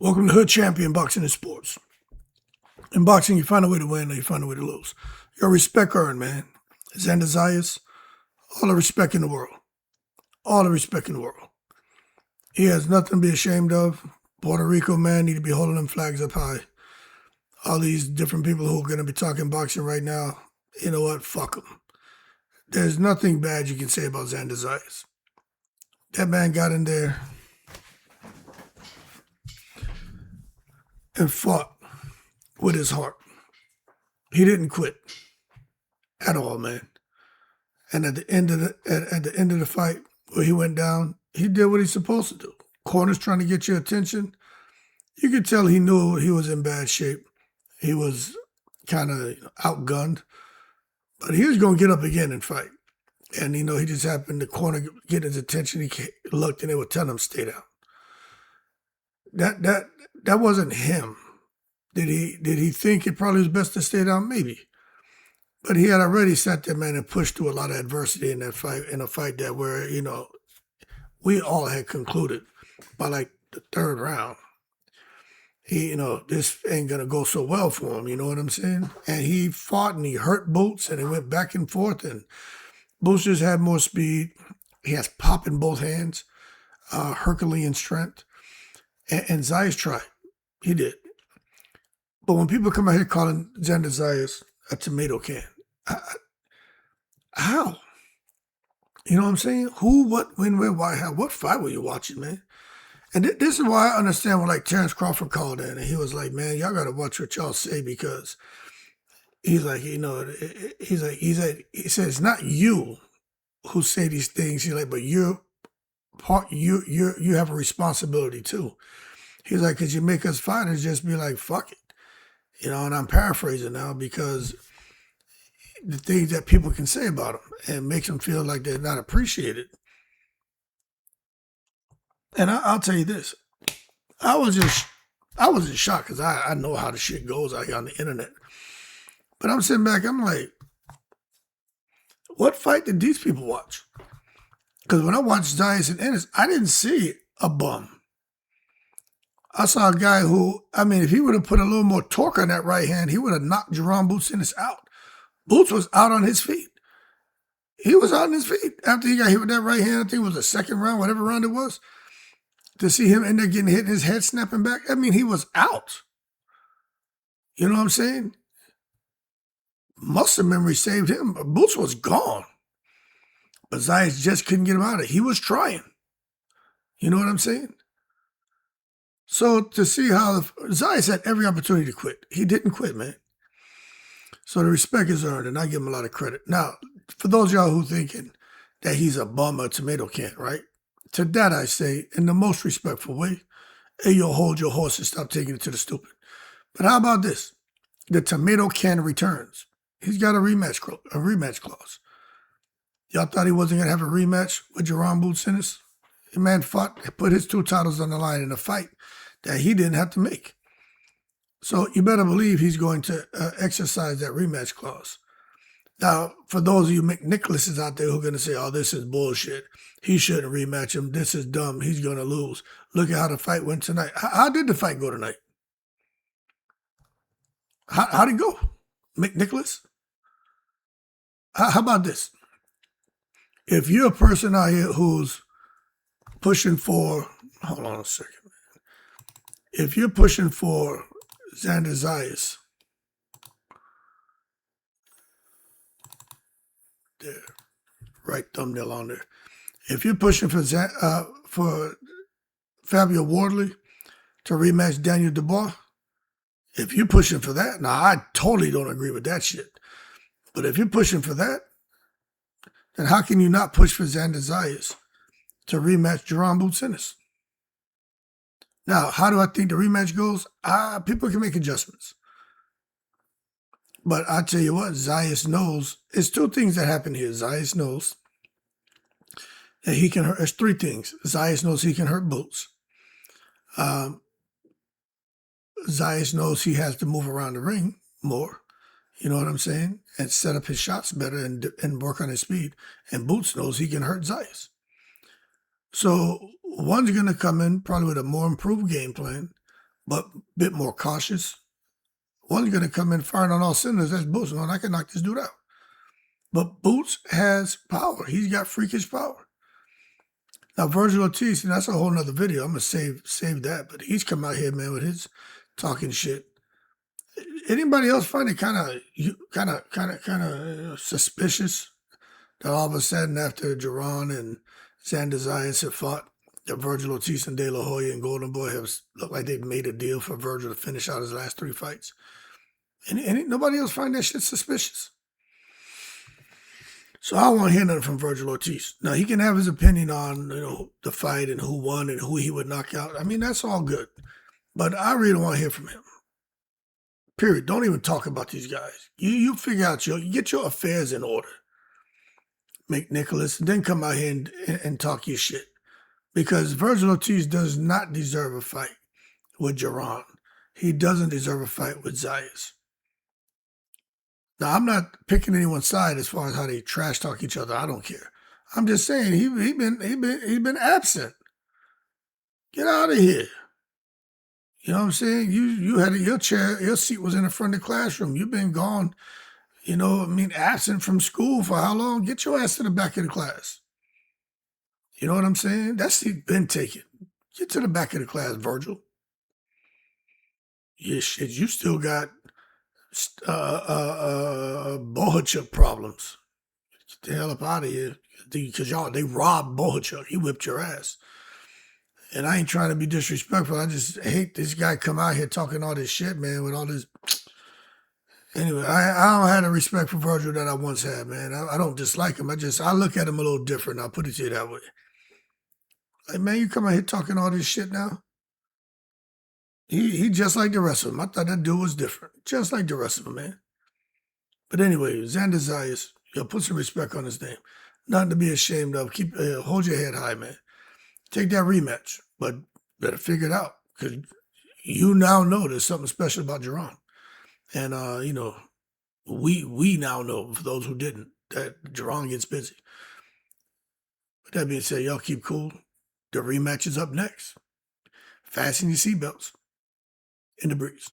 Welcome to Hood Champion Boxing and Sports. In boxing, you find a way to win or you find a way to lose. Your respect earned, man. Xander Zayas, all the respect in the world. All the respect in the world. He has nothing to be ashamed of. Puerto Rico, man, need to be holding them flags up high. All these different people who are going to be talking boxing right now, you know what? Fuck them. There's nothing bad you can say about Xander Zayas. That man got in there and fought with his heart. He didn't quit at all, man. And at the end of the fight, where he went down, he did what he's supposed to do. Corner's trying to get your attention. You could tell he knew he was in bad shape. He was kind of outgunned, but he was going to get up again and fight. And he just happened the corner get his attention. He looked and they would tell him stay down. That wasn't him. Did he think it probably was best to stay down? Maybe. But he had already sat there, man, and pushed through a lot of adversity in that fight, in a fight that where, we all had concluded by like the third round. This ain't going to go so well for him, you know what I'm saying? And he fought and he hurt Boots and it went back and forth and Boots just had more speed. He has pop in both hands, Herculean strength. And Zayas tried. He did. But when people come out here calling Xander Zayas a tomato can, how? You know what I'm saying? Who, what, when, where, why, how? What fight were you watching, man? And this is why I understand when like Terrence Crawford called in and he was like, man, y'all got to watch what y'all say because he's like, he said, it's not you who say these things. He's like, but you have a responsibility too. He's like, because you make us fighters just be like, fuck it. And I'm paraphrasing now because the things that people can say about them and makes them feel like they're not appreciated. And I'll tell you this, I was in shock because I know how the shit goes out here on the internet. But I'm sitting back, I'm like, what fight did these people watch? Because when I watched Zayas and Ennis, I didn't see a bum. I saw a guy who, if he would have put a little more torque on that right hand, he would have knocked Jaron Ennis out. Boots was out on his feet. He was out on his feet. After he got hit with that right hand, I think it was the second round, whatever round it was, to see him in there getting hit and his head snapping back, he was out. You know what I'm saying? Muscle memory saved him. Boots was gone. But Zayas just couldn't get him out of it. He was trying. You know what I'm saying? So to see how Zayas had every opportunity to quit. He didn't quit, man. So the respect is earned, and I give him a lot of credit. Now, for those of y'all who thinking that he's a bum or a tomato can, right? To that I say, in the most respectful way, hey, you'll hold your horse and stop taking it to the stupid. But how about this? The tomato can returns. He's got a rematch clause. Y'all thought he wasn't going to have a rematch with Jaron Ennis? The man put his 2 titles on the line in a fight that he didn't have to make. So you better believe he's going to exercise that rematch clause. Now, for those of you McNicholases out there who are going to say, oh, this is bullshit. He shouldn't rematch him. This is dumb. He's going to lose. Look at how the fight went tonight. How did the fight go tonight? How'd it go? McNicholas? How about this? If you're a person out here who's pushing for, hold on a second. If you're pushing for Xander Zayas, there, right thumbnail on there. If you're pushing for Fabio Wardley to rematch Daniel Dubois, if you're pushing for that, now I totally don't agree with that shit. But if you're pushing for that, then how can you not push for Xander Zayas to rematch Jaron Ennis? Now, how do I think the rematch goes? People can make adjustments. But I tell you what, Zayas knows. It's 2 things that happen here. Zayas knows that he can hurt. There's 3 things. Zayas knows he can hurt Boots. Zayas knows he has to move around the ring more. You know what I'm saying? And set up his shots better and work on his speed. And Boots knows he can hurt Zayas. So one's going to come in probably with a more improved game plan. but a bit more cautious. One's going to come in firing on all cylinders. That's Boots. No, I can knock this dude out. But Boots has power. He's got freakish power. Now, Vergil Ortiz, and that's a whole nother video. I'm going to save that. But he's come out here, man, with his talking shit. Anybody else find it kind of suspicious that all of a sudden after Jaron and Xander Zayas have fought, that Vergil Ortiz and De La Hoya and Golden Boy have looked like they've made a deal for Virgil to finish out his last 3 fights? And nobody else find that shit suspicious? So I don't want to hear nothing from Vergil Ortiz. Now, he can have his opinion on, the fight and who won and who he would knock out. I mean, that's all good. But I really don't want to hear from him. Period. Don't even talk about these guys. You figure out you get your affairs in order, McNicholas, and then come out here and talk your shit. Because Vergil Ortiz does not deserve a fight with Jaron. He doesn't deserve a fight with Zayas. Now, I'm not picking anyone's side as far as how they trash talk each other. I don't care. I'm just saying he's been absent. Get out of here. You know what I'm saying? You had your seat was in the front of the classroom. You've been gone, absent from school for how long? Get your ass to the back of the class. You know what I'm saying? That seat been taken. Get to the back of the class, Virgil. Yeah, shit, you still got Bohachuk problems. Get the hell up out of here. Because they robbed Bohachuk. He whipped your ass. And I ain't trying to be disrespectful. I just hate this guy come out here talking all this shit, man, with all this. Anyway, I don't have the respect for Virgil that I once had, man. I don't dislike him. I look at him a little different. I'll put it to you that way. Like, man, you come out here talking all this shit now? He just like the rest of them. I thought that dude was different. Just like the rest of them, man. But anyway, Xander Zayas, put some respect on his name. Nothing to be ashamed of. Hold your head high, man. Take that rematch, but better figure it out, because you now know there's something special about Jaron. And, we now know, for those who didn't, that Jaron gets busy. But that being said, y'all keep cool. The rematch is up next. Fasten your seatbelts. In the breeze.